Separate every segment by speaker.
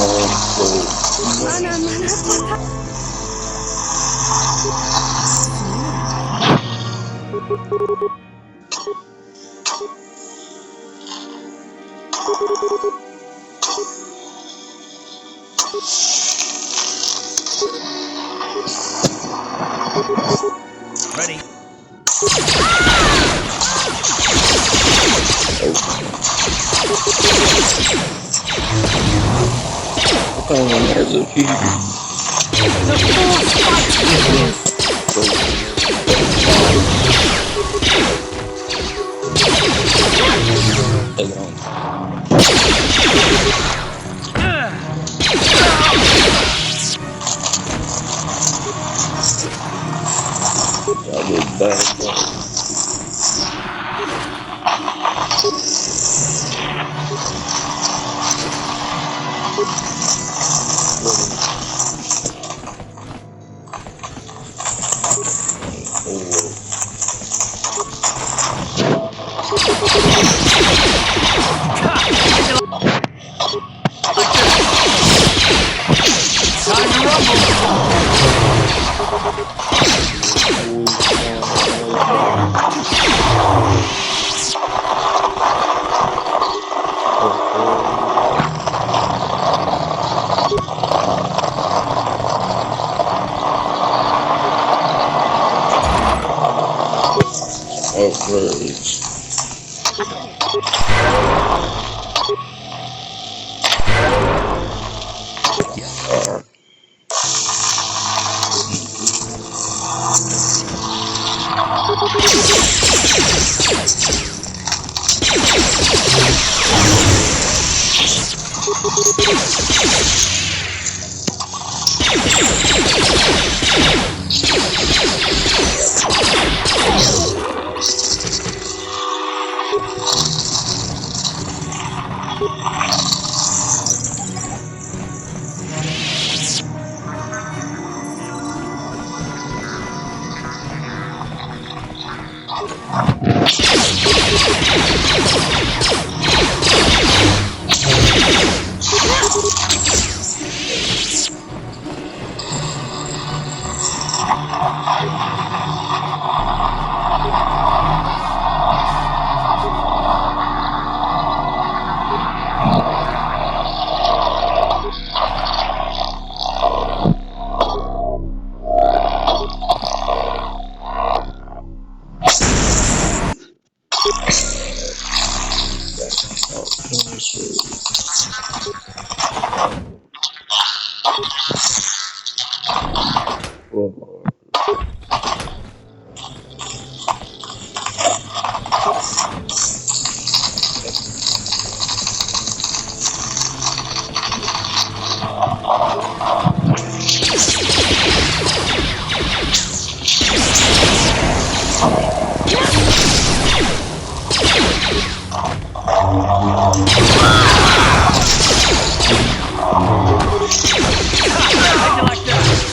Speaker 1: Ready.
Speaker 2: There's a few.
Speaker 3: The force fights with you.
Speaker 2: Take it on. Y'all get back.
Speaker 1: Time to rumble.
Speaker 2: Outrage.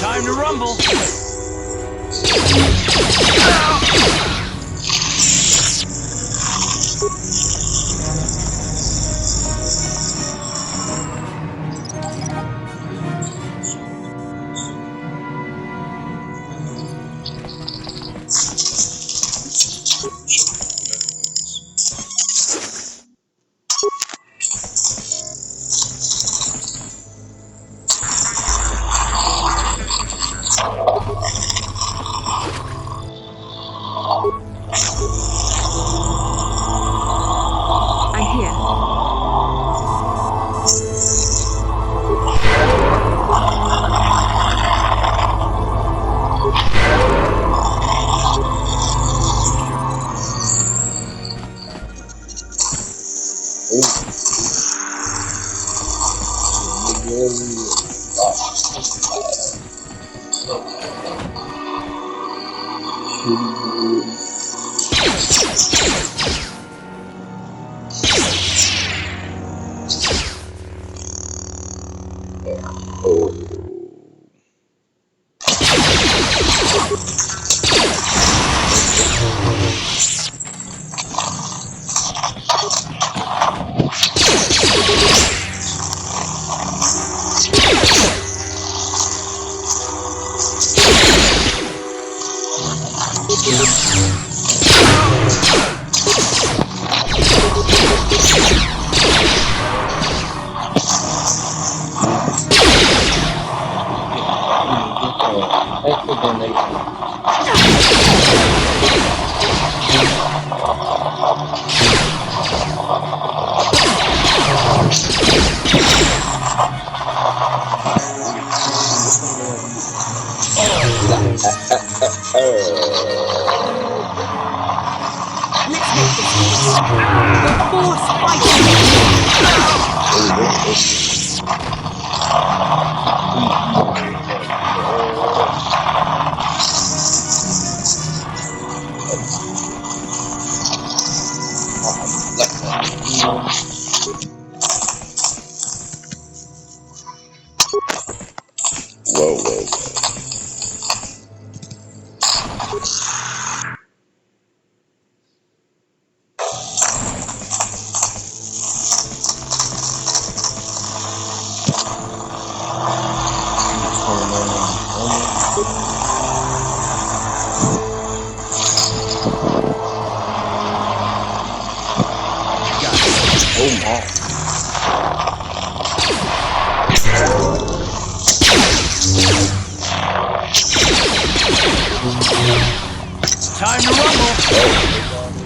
Speaker 1: Time to rumble.
Speaker 3: I hear.
Speaker 2: And they
Speaker 3: Let's make this quick. The force fighting
Speaker 2: whoa, whoa. Oh my.
Speaker 1: Time to rumble.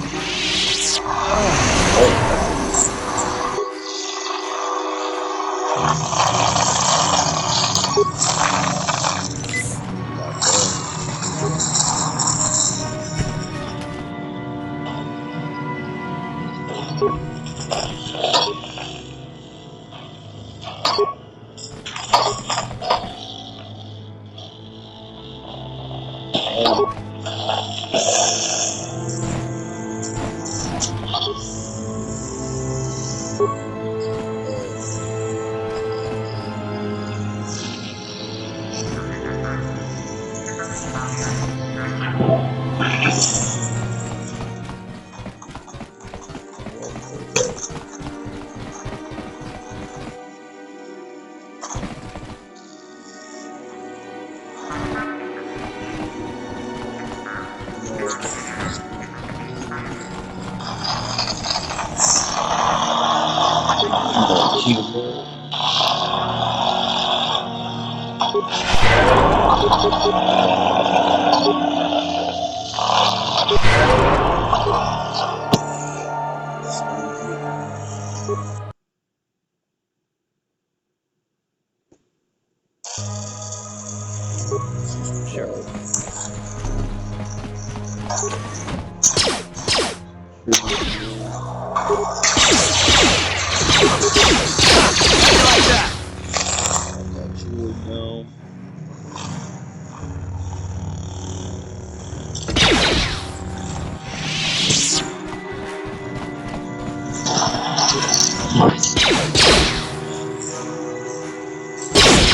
Speaker 1: Like that.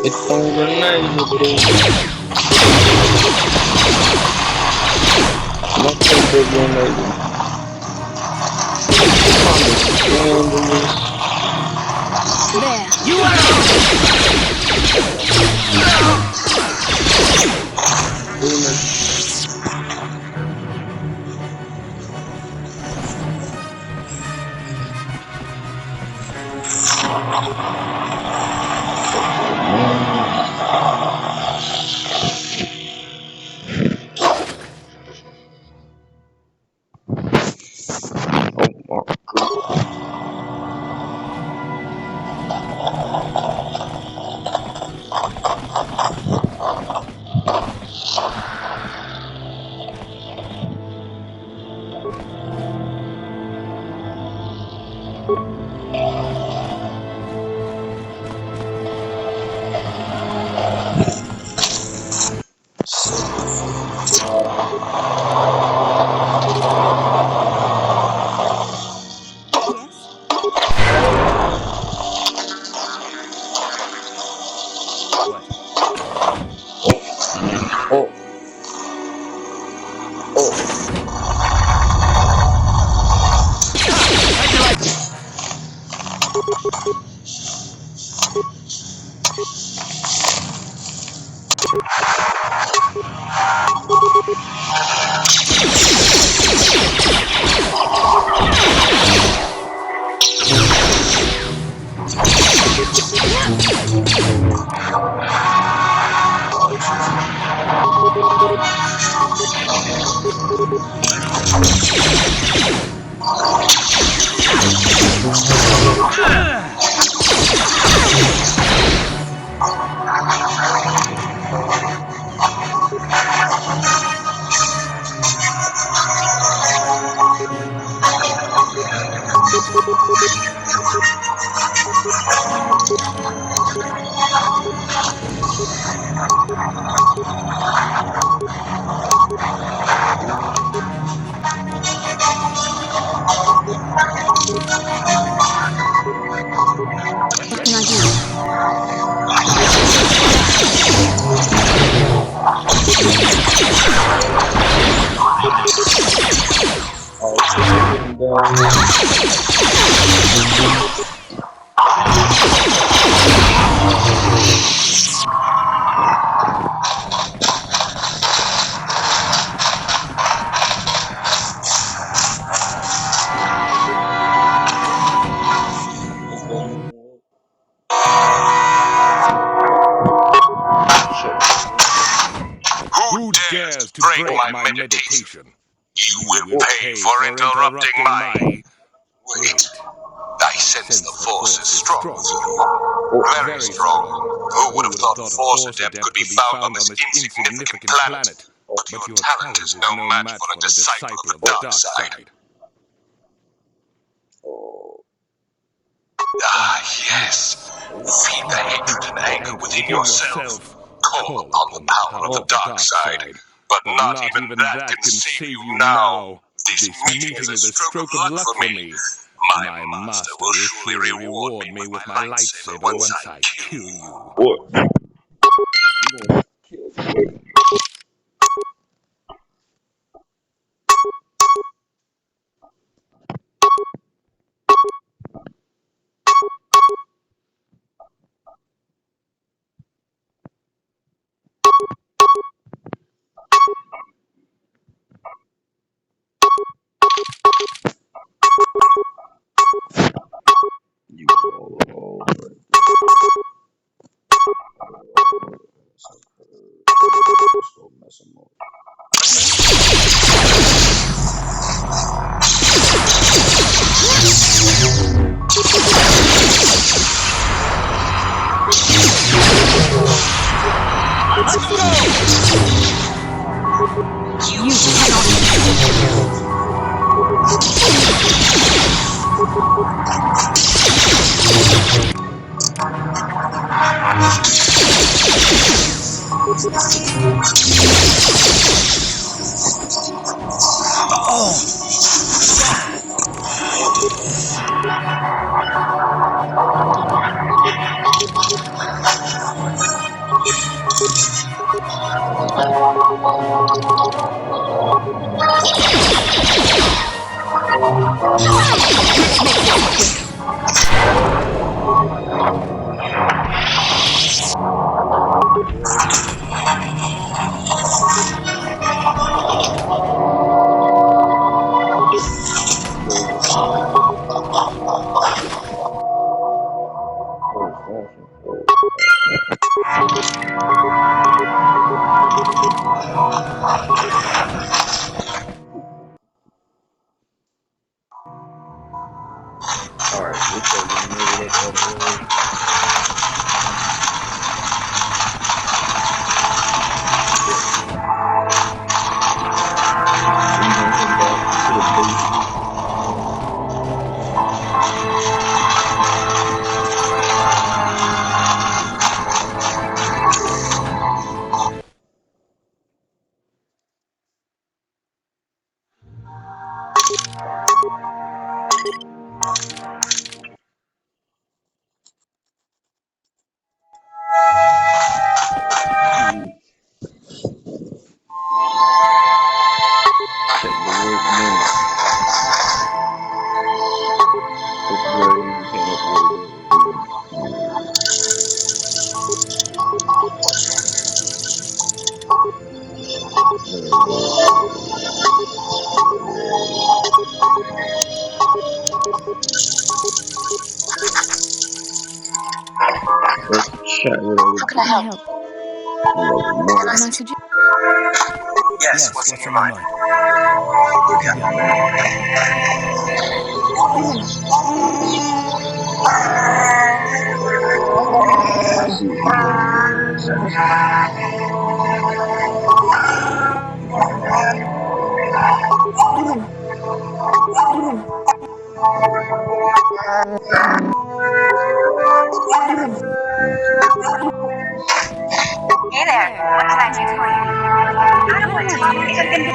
Speaker 2: It's over now, bro. Not so big one, maybe.
Speaker 3: there.
Speaker 1: You are
Speaker 2: Oh. Oh.
Speaker 1: How'd you like
Speaker 3: What can I do?
Speaker 1: Who dares to break my meditation? You will pay for interrupting my... Wait. I sense the force is strong with you. Very strong. Who would have thought a force adept could be found on this insignificant planet? But your talent is no match for a disciple of the dark side. Ah, yes. Feel the hatred and anger within yourself. Call upon the power of the dark side. But not even that can save you now. This meeting is a stroke of luck for me. My master will surely reward me with my lightsaber once I kill you.
Speaker 2: What? You all over. So mess them up.
Speaker 3: You cannot.
Speaker 2: Chat with
Speaker 3: How can I help? Can I suggest?
Speaker 1: Yes, what's on your mind?
Speaker 3: Hey there, what can I do for you? I don't want to talk to you.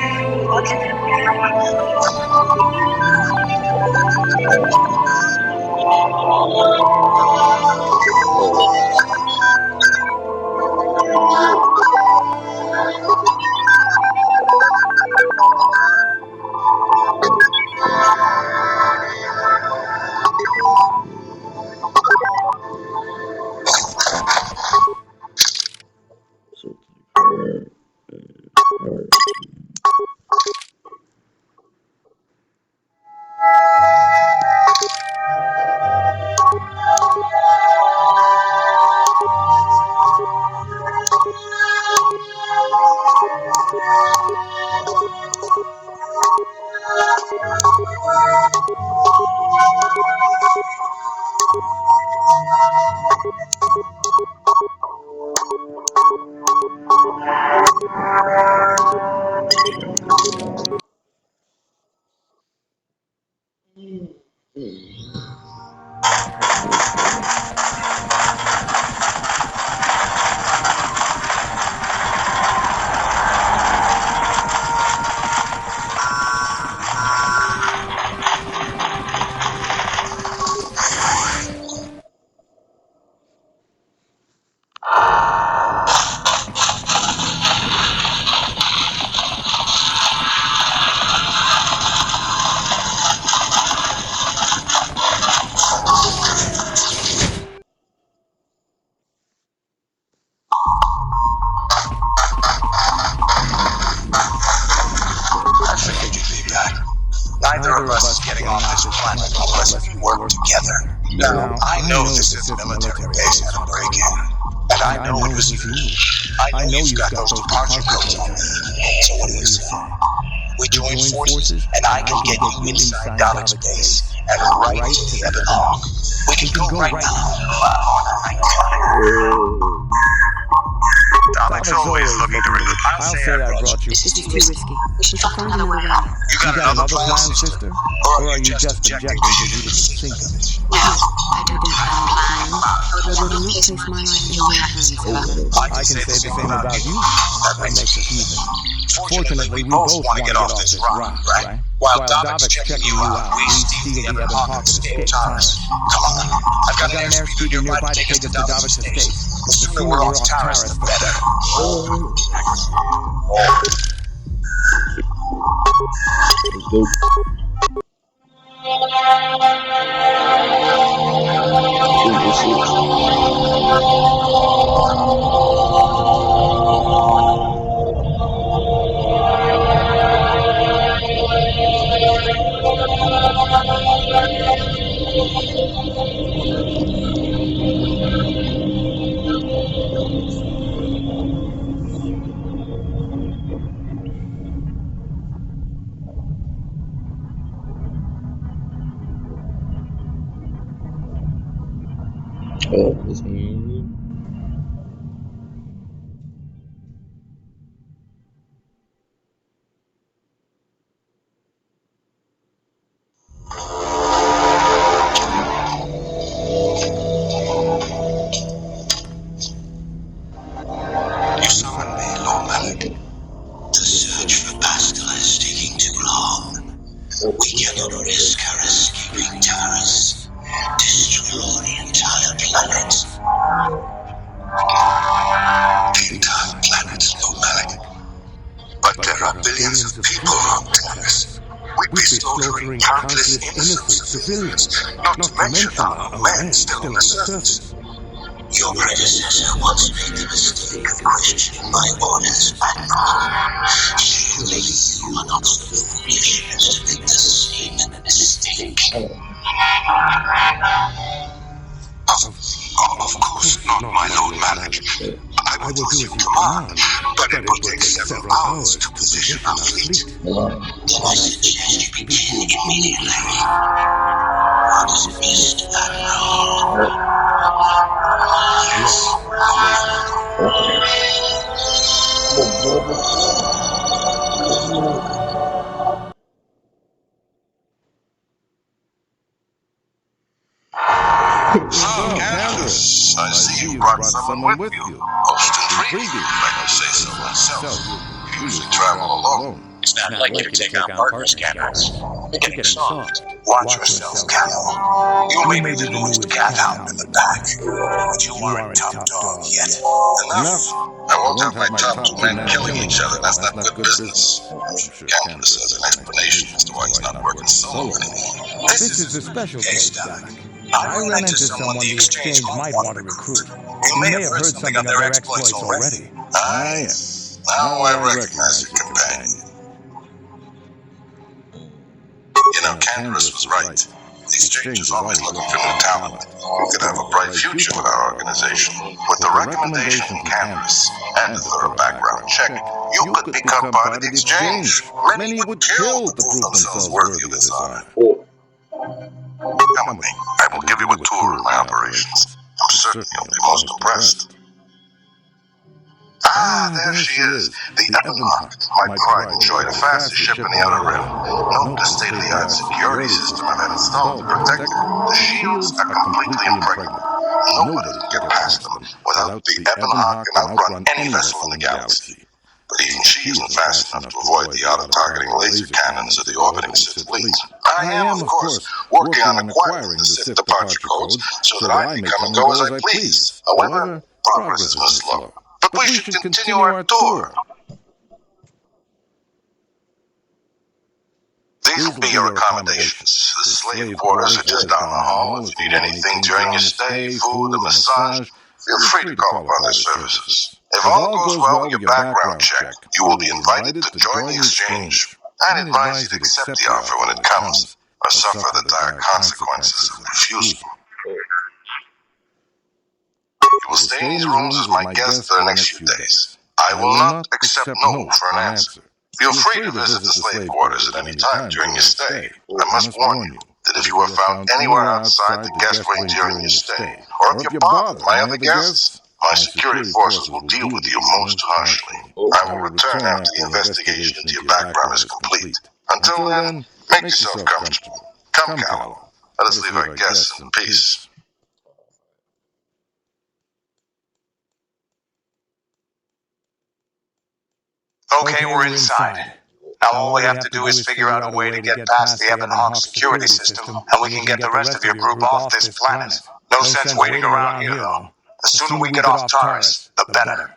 Speaker 1: I figured you'd be back. Neither of us is getting off this planet unless we work together. Now, I know this is a military base and a break-in, and I know it was you. I know you've got those departure codes on me. So what do you say? We join forces, and I can get you inside Davik's base and right to the Ebon Hawk. We can go right now. Davik's always looking to relieve. I'll say I brought you.
Speaker 3: This is too risky. We should find another way.
Speaker 1: You got another plan, sister? Or are you just objecting because you didn't think of it?
Speaker 3: No, I didn't have a plan. I will not place my life in your hands, Father.
Speaker 1: I can say the same about you. That makes us even. Fortunately, we both want to get off this rock, right? While Davik's checking you out, we steal the Ebon Hawk and escape Taurus. Come on. I've got an airspeeder nearby to take us to Davik's estate. The sooner we're off Taurus, the better. You summoned me, Lord Malik. The search for Bastila is taking too long. We cannot risk her escaping Taurus. Destroy the entire planet. The entire planet, Lord Malik. But there are billions of people on Taurus. We'd be slaughtering countless innocent civilians, not to mention our men still on the surface. Your predecessor once made the mistake of questioning my orders, Admiral. Surely you are not so foolish as to make the same mistake. Of course not, my Lord Malik. I will do as you command, but it will take several hours to position our fleet.
Speaker 4: Then I suggest you begin immediately. What is best to that role?
Speaker 1: Yes,
Speaker 5: Candace, I see you brought someone with you. Most intriguing, if I may say so myself. You usually travel alone.
Speaker 4: It's not like you to take on partners, Candace. You're getting soft.
Speaker 5: Watch yourself, Cal. You may be the newest cat hound in the pack, but you aren't top dog yet. Enough. I won't have my top two men killing each other. That's not good business. I'm sure Candace has an explanation as to why he's not working solo anymore.
Speaker 6: This is a special case, Doc. I ran into someone the exchange might want to recruit. You may have heard something of their exploits already.
Speaker 5: Ah, yes. Now I recognize your companion. You know, Candace was right. The exchange is always looking for new talent. You could have a bright future with our organization. With the recommendation from Candace and a thorough background check, you could become part of the exchange. Many would kill to prove themselves worthy of this honor. Come with me. I will give you a tour of my operations. I'm certain you'll be most impressed. Ah, there she is. The Ebonhawk. My pride and joy, the fastest ship in the Outer Rim. Note the state-of-the-art security system I've had installed to protect it. The shields are completely impregnable. Nobody can get past them without the Ebonhawk can outrun any vessel in the galaxy. But even she isn't fast enough to avoid the auto-targeting laser cannons of the orbiting Sith fleet. I am, of course, working on acquiring the Sith departure codes so that I may come and go as I please. However, progress is slow. But we should continue our tour. These will be your accommodations. The slave quarters are just down the hall. If you need anything during your stay, food, a massage, feel free to call upon their services. If all goes well with your background check, you will be invited to join the exchange. I'd advise you to accept the offer when it comes, or suffer the dire consequences of refusal. You will stay in these rooms as my guest for the next few days. I will not accept no for an answer. Feel free to visit the slave quarters at any time during your stay. I must warn you that if you are found anywhere outside the guest wing during your stay, or if you bother my other guests, my security forces will deal with you most harshly. I will return after the investigation into your background is complete. Until then, make yourself comfortable. Come, Cal. Let us leave our guests in peace.
Speaker 4: Okay, we're inside. Now all we have to do is figure out a way to get past the Ebonhawk security system, and we can get the rest of your group off this planet. No sense waiting around here, though. The sooner we get off Taurus, the better.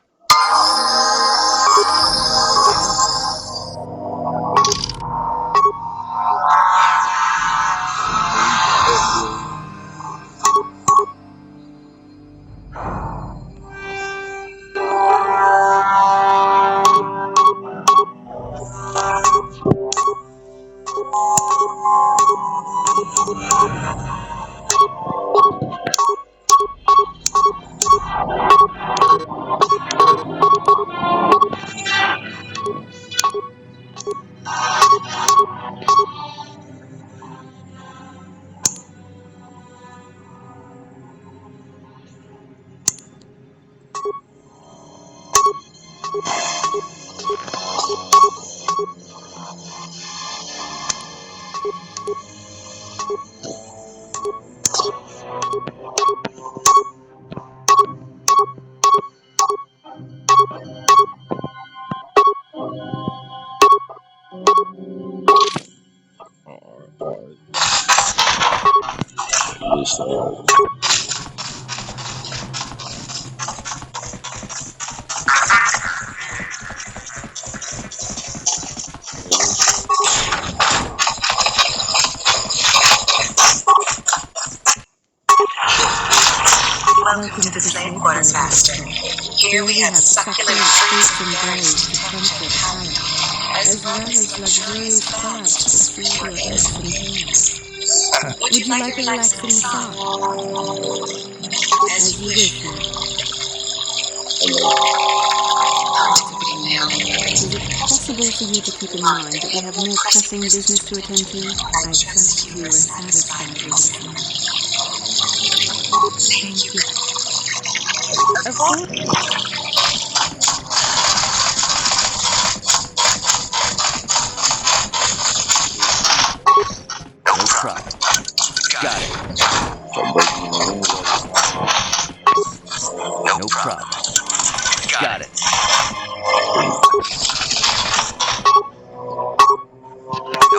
Speaker 3: Welcome to the slave quarters, Master. Here we have succulent fruits and berries to tempt your palate, as well as luxurious baths to feed your heads and hands. Would you like a relaxing massage? As you wish, Is it possible for you to keep in mind that we have more pressing business to attend to? I trust you are satisfied with this now. Thank you. Of course.
Speaker 4: No problem. Got it. No problem. Got it.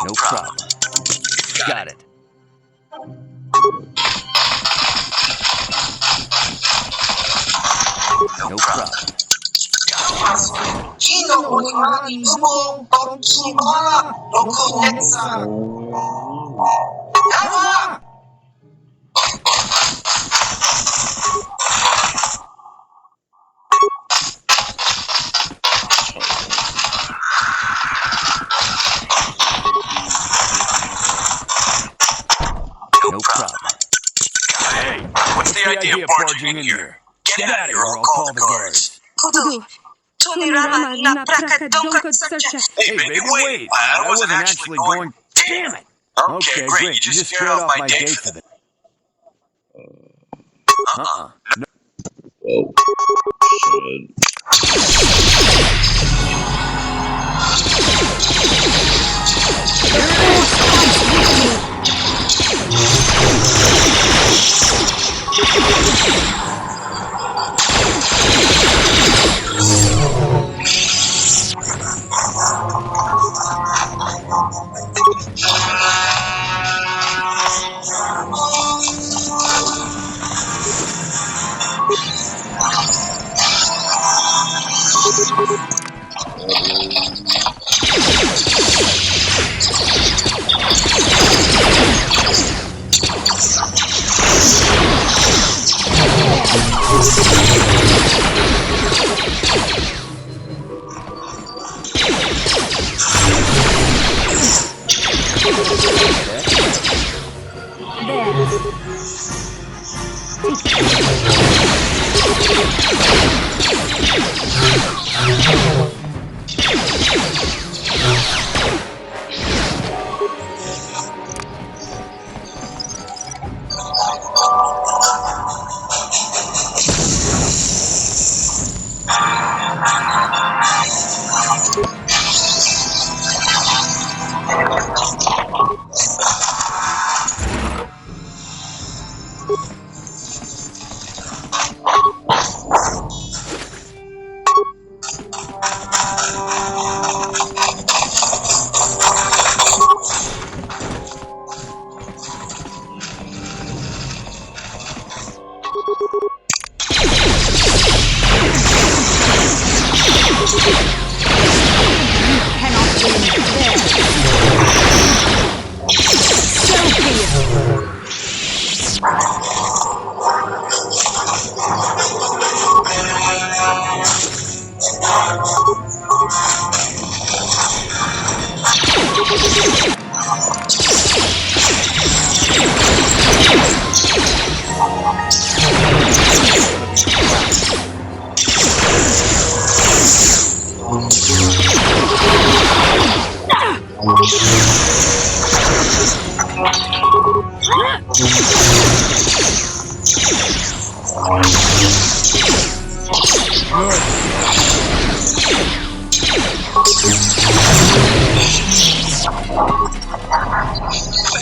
Speaker 4: No problem. Got it. No problem. No problem.
Speaker 1: Hey, what's the idea of barging in here? Get out of here or I'll call the guards.
Speaker 3: Kudu. Tunirama na praka donka searcha.
Speaker 1: Hey, baby, wait. I wasn't actually going... Damn it! Okay, great. You just scared off my date for the...
Speaker 2: Oh,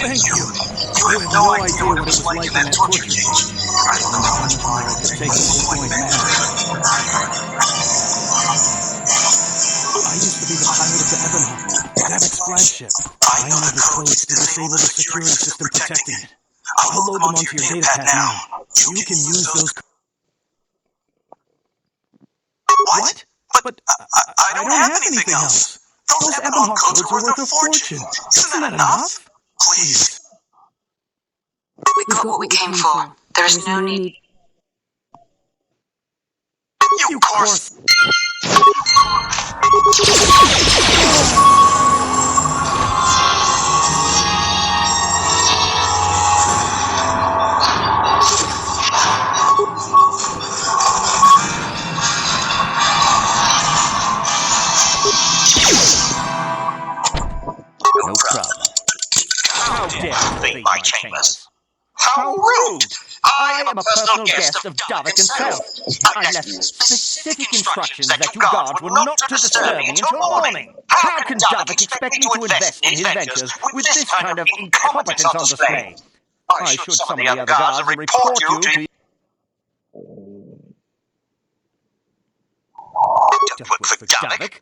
Speaker 6: Thank you. You have no idea what it was like in that torture cage. I don't know how far I could take this point now. I used to be the pilot of the Ebonhawk, Davic's flagship. I know the codes to disable the security system protecting it. I'll load them onto your datapad now. You can use those... What? But I don't have anything else. Those Ebonhawk codes are worth a fortune. Isn't that enough? Please.
Speaker 7: We got what we came for. There is no need.
Speaker 6: You course. guest of Davik himself. I left specific instructions that you guards were not to disturb me until morning. How can Davik expect me to invest in his ventures with this kind of incompetence on display? I should summon the other guards and report you to... To work for Davik?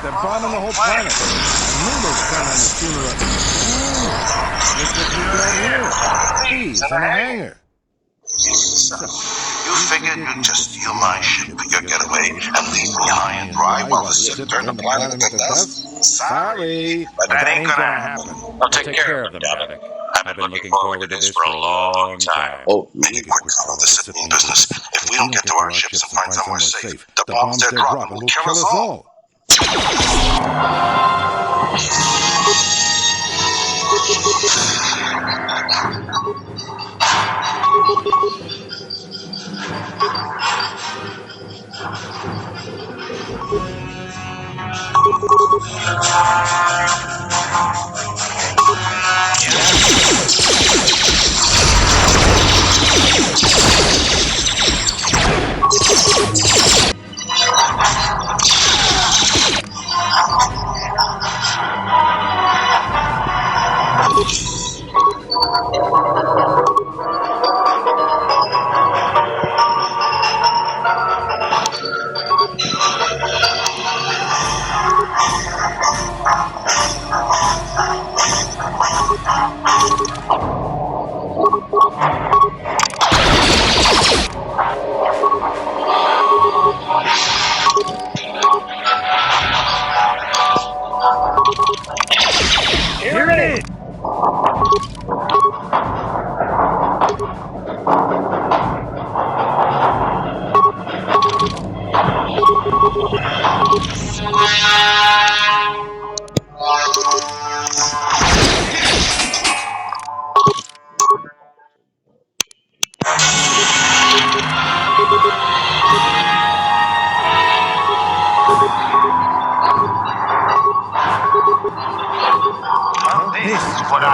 Speaker 5: They're bombing the whole planet. I knew those cannons sooner or later. Look what we got here. Bees and a hangar.
Speaker 4: So, you figured you'd just steal my ship for your getaway and leave me high and dry while the ship turned the planet to dust? Sorry, but that ain't gonna happen.
Speaker 1: I'll take care of them, Davik. I've been looking forward to this for a long time.
Speaker 2: Oh,
Speaker 4: Make it quick on the Sydney business. If we don't get to our ships and find somewhere safe, the bombs they're dropping will kill us all.
Speaker 6: Here it is! This is what I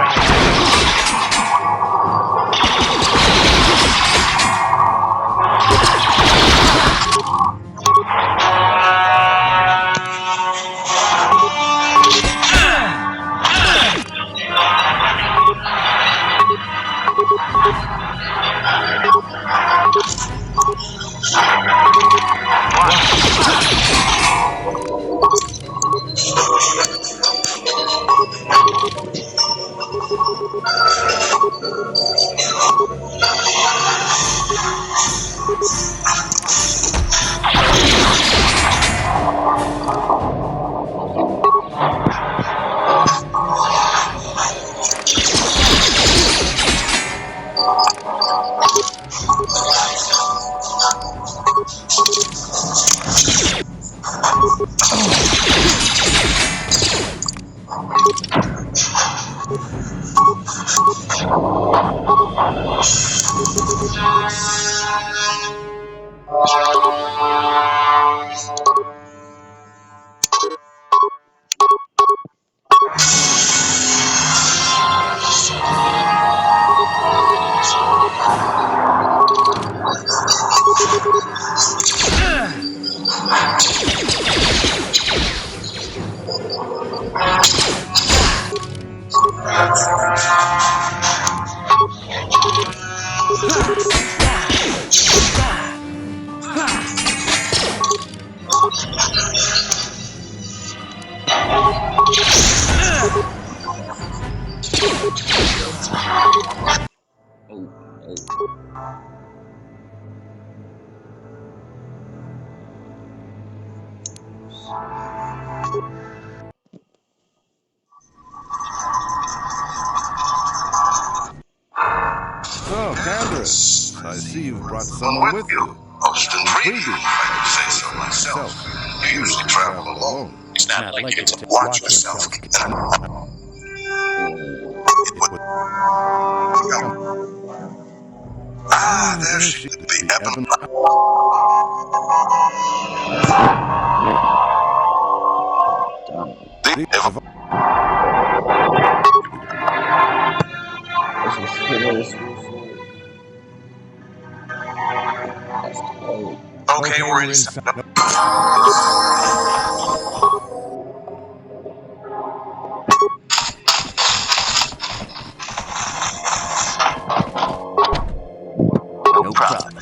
Speaker 5: So, Candace, I see you've brought someone with you.
Speaker 4: Most intriguing,
Speaker 5: Intriguing,
Speaker 4: if I could say so myself. You usually travel alone. It's not like you get to watch yourself. There she is, the Ebon. The Ebon.
Speaker 2: This is serious. That's cold.
Speaker 4: Okay, we're inside. No problem.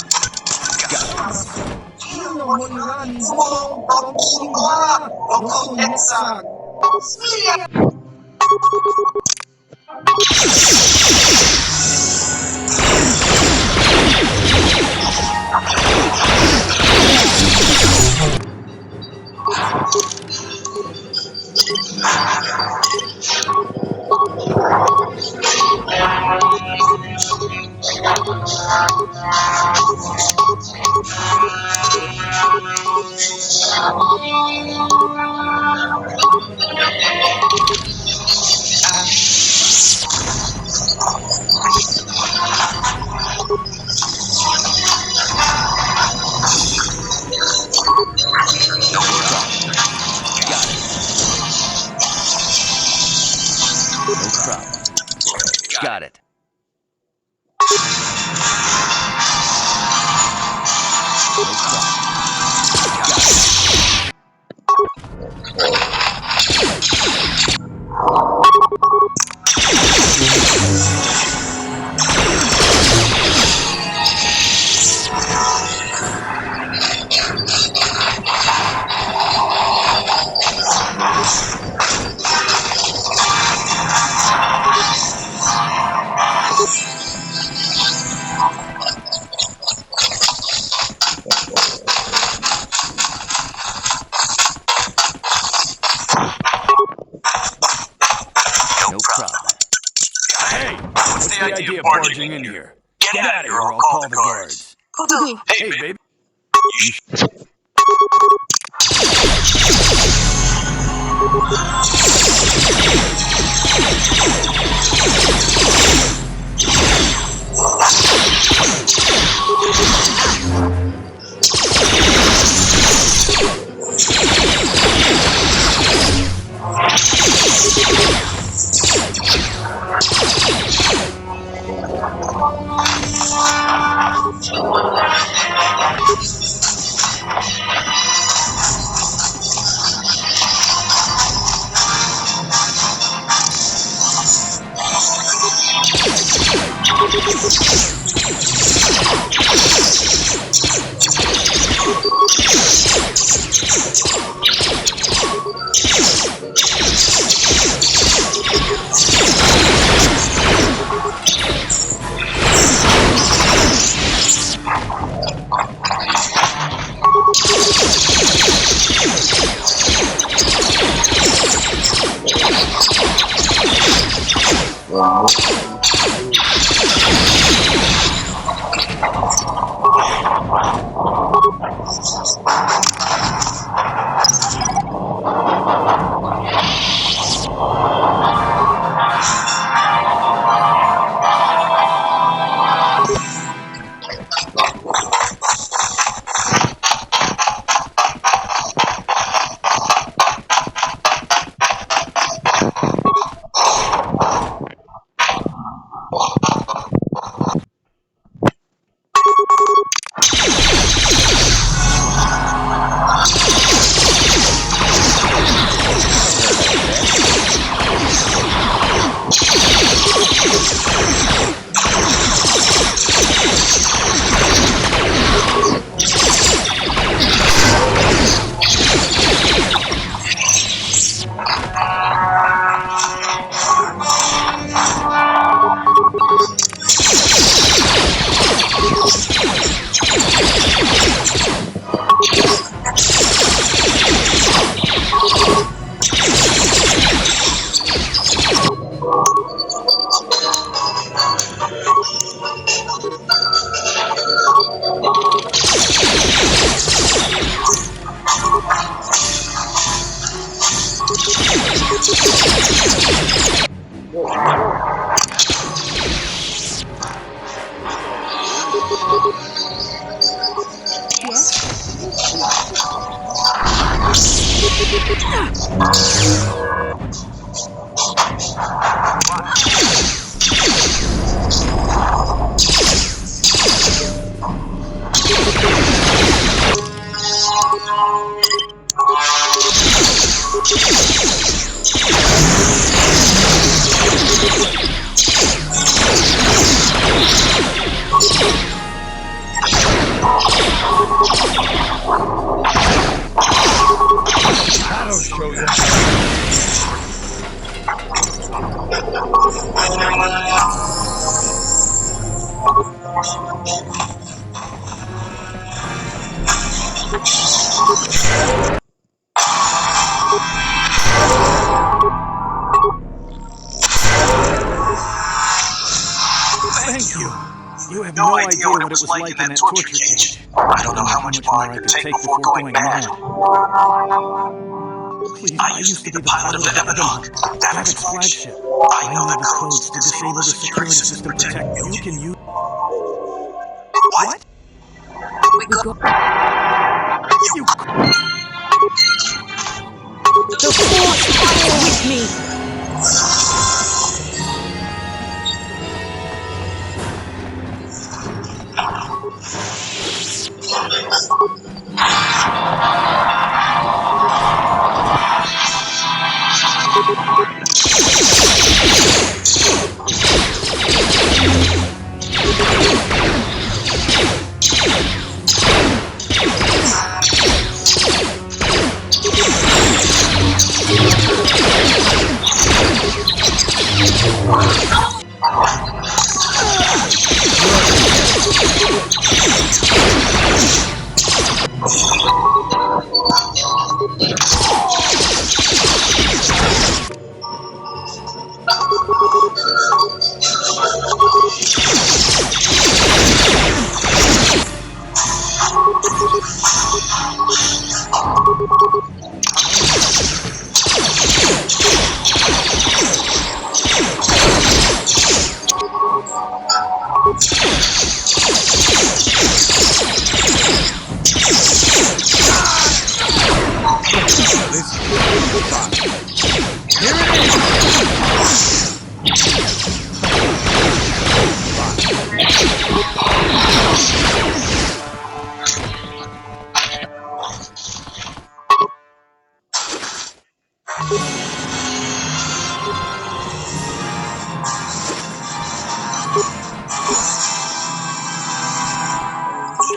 Speaker 6: problem. Got it. No problem. Hey, what's the idea of barging in here? Get out of here or I'll call the guards. Hey, baby. That'll show you. Thank you. You have no idea what it was like in that torture cage.
Speaker 4: I don't know how much more I could take before going mad.
Speaker 6: Please,
Speaker 4: I used to be the pilot of the Ebonhawk, Davik's flagship. I know the codes to disable the security system to protect you.
Speaker 6: You can use...
Speaker 4: What?
Speaker 7: We go.
Speaker 6: You...
Speaker 7: The force fire with me.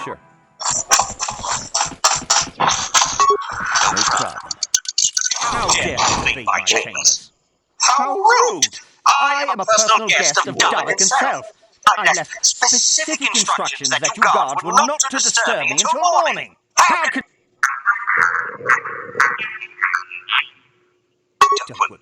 Speaker 6: Sure. No problem. How dare you invade my chambers? How rude! I am a personal guest of Dalek himself. I left specific instructions that you guards were not to disturb me until morning. How could... Don't...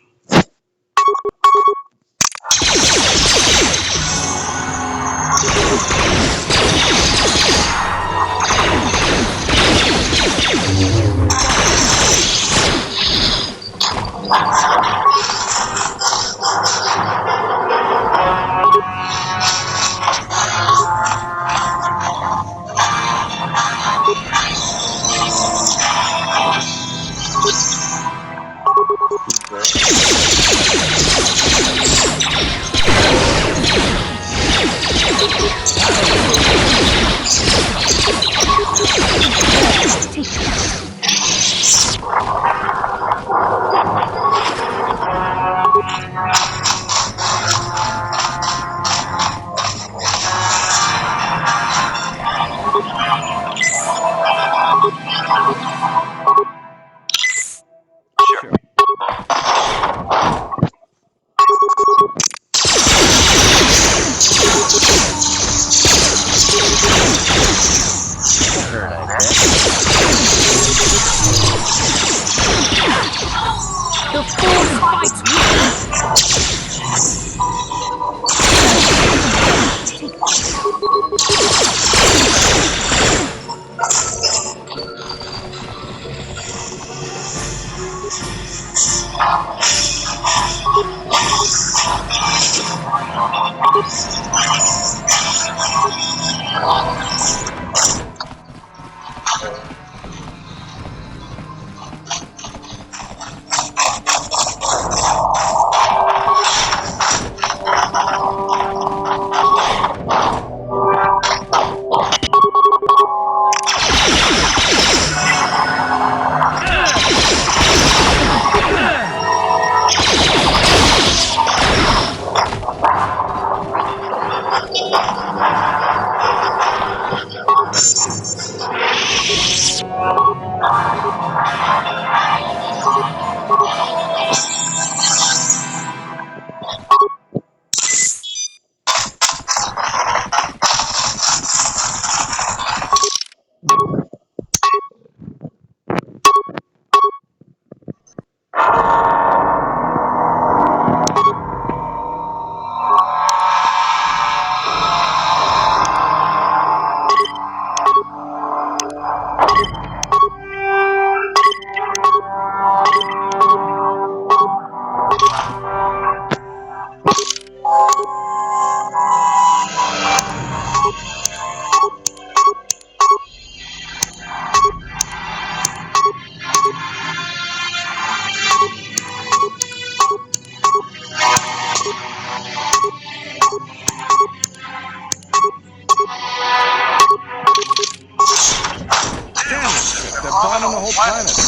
Speaker 1: bombing the whole planet. I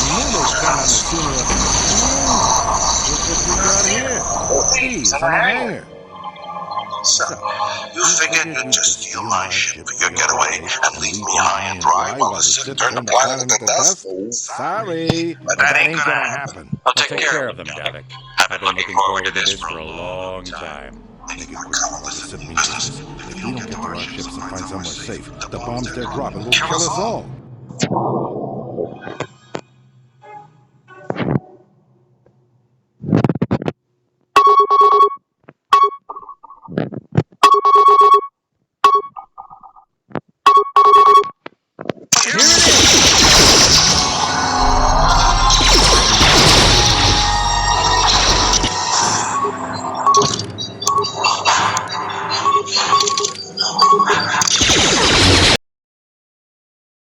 Speaker 1: knew they'd come on it sooner or later. Look what we got here. Bees and a hangar.
Speaker 4: So, you figured you'd just steal my ship for your getaway and leave me high and dry while the Sith turned the planet to dust?
Speaker 1: Sorry,
Speaker 4: But that ain't gonna happen.
Speaker 6: I'll take care of them, Davik.
Speaker 4: Have I've been looking forward to this for a long time.
Speaker 5: Make it quick, brother. Listen, we hear this. If we don't get to our ships and find somewhere safe, the bombs they're dropping will kill us all.